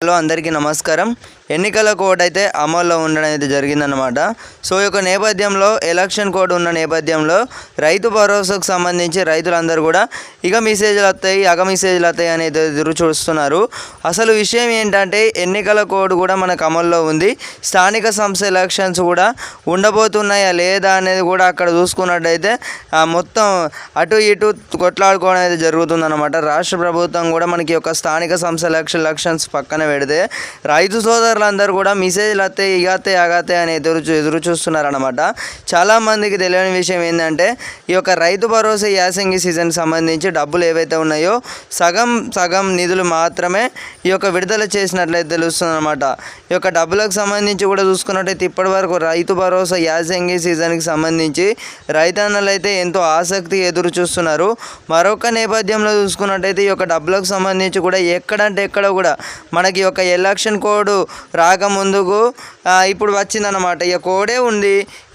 Hello అందరికీ నమస్కారం. ఎన్నికల కోడ్ అయితే అమల్లో ఉండడం అయితే జరిగిందనమాట. సో ఈ యొక్క నేపథ్యంలో ఎలక్షన్ కోడ్ ఉన్న నేపథ్యంలో రైతు భరోసాకు సంబంధించి రైతులందరూ కూడా ఇక మెసేజ్లు వస్తాయి అనేది ఎదురు చూస్తున్నారు. అసలు విషయం ఏంటంటే ఎన్నికల కోడ్ కూడా మనకు అమల్లో ఉంది. స్థానిక సంస్థ ఎలక్షన్స్ కూడా ఉండబోతున్నాయా లేదా అనేది కూడా అక్కడ చూసుకున్నట్టయితే మొత్తం అటు ఇటు కొట్లాడుకోవడం అయితే జరుగుతుందన్నమాట. రాష్ట్ర ప్రభుత్వం కూడా మనకి యొక్క స్థానిక సంస్థ ఎలక్షన్స్ పక్కన పెడితే రైతు సోదరులందరూ కూడా మెసేజ్లు వస్తాయి ఇగతే అని ఎదురు చూస్తున్నారన్నమాట. చాలామందికి తెలియని విషయం ఏంటంటే ఈ యొక్క రైతు భరోసా యాసంగి సీజన్ సంబంధించి డబ్బులు ఏవైతే ఉన్నాయో సగం నిధులు మాత్రమే ఈ యొక్క విడుదల చేసినట్లయితే తెలుస్తుందన్నమాట. ఈ యొక్క డబ్బులకు సంబంధించి కూడా చూసుకున్నట్టయితే ఇప్పటి వరకు రైతు భరోసా యాసంగి సీజన్కి సంబంధించి రైతన్నలు అయితే ఎంతో ఆసక్తి ఎదురు చూస్తున్నారు. మరొక నేపథ్యంలో చూసుకున్నట్టయితే ఈ యొక్క డబ్బులకు సంబంధించి కూడా ఎక్కడంటే ఎక్కడ కూడా మనకి ఈ యొక్క ఎలక్షన్ కోడ్ రాకముందుకు ఇప్పుడు వచ్చిందన్నమాట. ఇక కోడే ఉంది,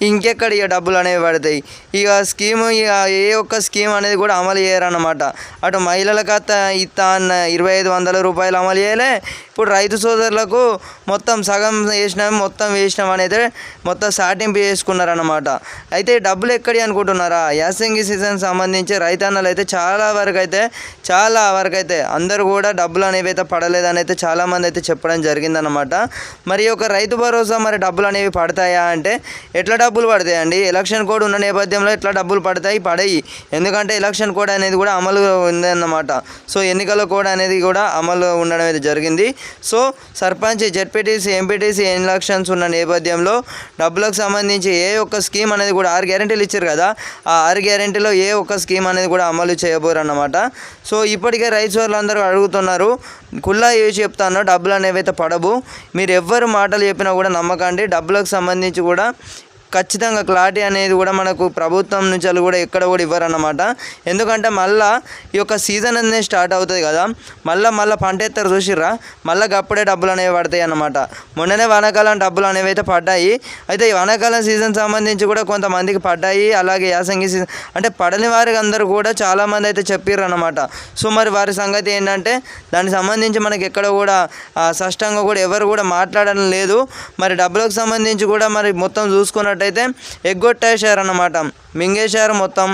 ఇంకెక్కడ ఇక డబ్బులు అనేవి పడతాయి. ఇక స్కీము ఏ ఒక్క స్కీమ్ అనేది కూడా అమలు చేయరన్నమాట. అటు మహిళలకు ఇస్తా అన్న 2500 రూపాయలు అమలు చేయలే. ఇప్పుడు రైతు సోదరులకు మొత్తం సగం వేసినాం అనేది మొత్తం సాటింపు చేసుకున్నారన్నమాట. అయితే డబ్బులు ఎక్కడి అనుకుంటున్నారా? యాసంగి సీజన్ సంబంధించి రైతన్నలు అయితే చాలా వరకు అయితే అందరూ కూడా డబ్బులు అనేవి అయితే పడలేదని అయితే చాలామంది అయితే చెప్పడం జరిగిందన్నమాట. మరి ఒక రైతు భరోసా మరి డబ్బులు అనేవి పడతాయా అంటే ఎట్లా డబ్బులు పడతాయండి? ఎలక్షన్ కోడ్ ఉన్న నేపథ్యంలో ఎట్లా డబ్బులు పడతాయి. ఎందుకంటే ఎలక్షన్ కోడ్ అనేది కూడా అమలు ఉందన్నమాట. సో ఎన్నికల కోడ్ అనేది కూడా అమలు ఉండడం అయితే జరిగింది. So sarpanch, ZPTC, MPTC elections ఉన్న నేపథ్యంలో డబ్బులకు సంబంధించి ఏ ఒక్క స్కీమ్ అనేది కూడా 6 గ్యారెంటీలు ఇచ్చారు కదా, ఆ 6 గ్యారెంటీలో ఏ ఒక్క స్కీమ్ అనేది కూడా అమలు చేయబోరు అన్నమాట. సో ఇప్పటికే రైతు సోదరులందరూ అడుగుతున్నారు, కుల్లా ఏవి చెప్తానో డబ్బులు అనేవి అయితే పడవు, మీరు ఎవ్వరు మాటలు చెప్పినా కూడా నమ్మకండి. డబ్బులకు సంబంధించి కూడా ఖచ్చితంగా క్లారిటీ అనేది కూడా మనకు ప్రభుత్వం నుంచి కూడా ఎక్కడ కూడా ఇవ్వరన్నమాట. ఎందుకంటే మళ్ళీ ఈ యొక్క సీజన్ అనేది స్టార్ట్ అవుతుంది కదా, మళ్ళీ పంట ఎత్తారు చూసిర్రా, మళ్ళీ అప్పుడే డబ్బులు అనేవి పడతాయి అన్నమాట. మొన్ననే వానాకాలం డబ్బులు అనేవి అయితే పడ్డాయి. అయితే ఈ వానాకాలం సీజన్ సంబంధించి కూడా కొంతమందికి పడ్డాయి, అలాగే యాసంగి సీజన్ అంటే పడని వారికి అందరూ కూడా చాలామంది అయితే చెప్పారు అన్నమాట. సో మరి వారి సంగతి ఏంటంటే దానికి సంబంధించి మనకి ఎక్కడ కూడా స్పష్టంగా కూడా ఎవరు కూడా మాట్లాడడం లేదు. మరి డబ్బులకు సంబంధించి కూడా మరి మొత్తం చూసుకున్నట్టు అయితే ఎగ్గొట్టేశారన్నమాట, మింగేశారు మొత్తం.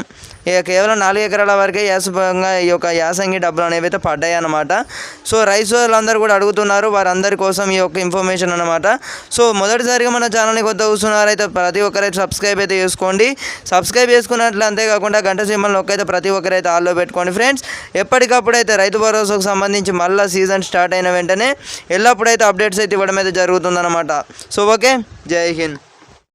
ఇక కేవలం 4 ఎకరాల వరకే ఈ యొక్క యాసంగి డబ్బులు అనేవి అయితే పడ్డాయి అన్నమాట. సో రైతు సోదరులందరూ కూడా అడుగుతున్నారు, వారందరి కోసం ఈ యొక్క ఇన్ఫర్మేషన్ అన్నమాట. సో మొదటిసారిగా మన ఛానల్ని కొత్త చూస్తున్నారైతే ప్రతి ఒక్కరైతే సబ్స్క్రైబ్ అయితే చేసుకోండి. సబ్స్క్రైబ్ చేసుకున్నట్లు అంతేకాకుండా గంట సింబల్ నొక్కైతే ప్రతి ఒక్కరైతే ఆల్లో పెట్టుకోండి ఫ్రెండ్స్. ఎప్పటికప్పుడైతే రైతు భరోసాకు సంబంధించి మళ్ళీ సీజన్ స్టార్ట్ అయిన వెంటనే ఎల్లప్పుడైతే అప్డేట్స్ అయితే ఇవ్వడం అయితే జరుగుతుందన్నమాట. సో ఓకే, జై హింద్.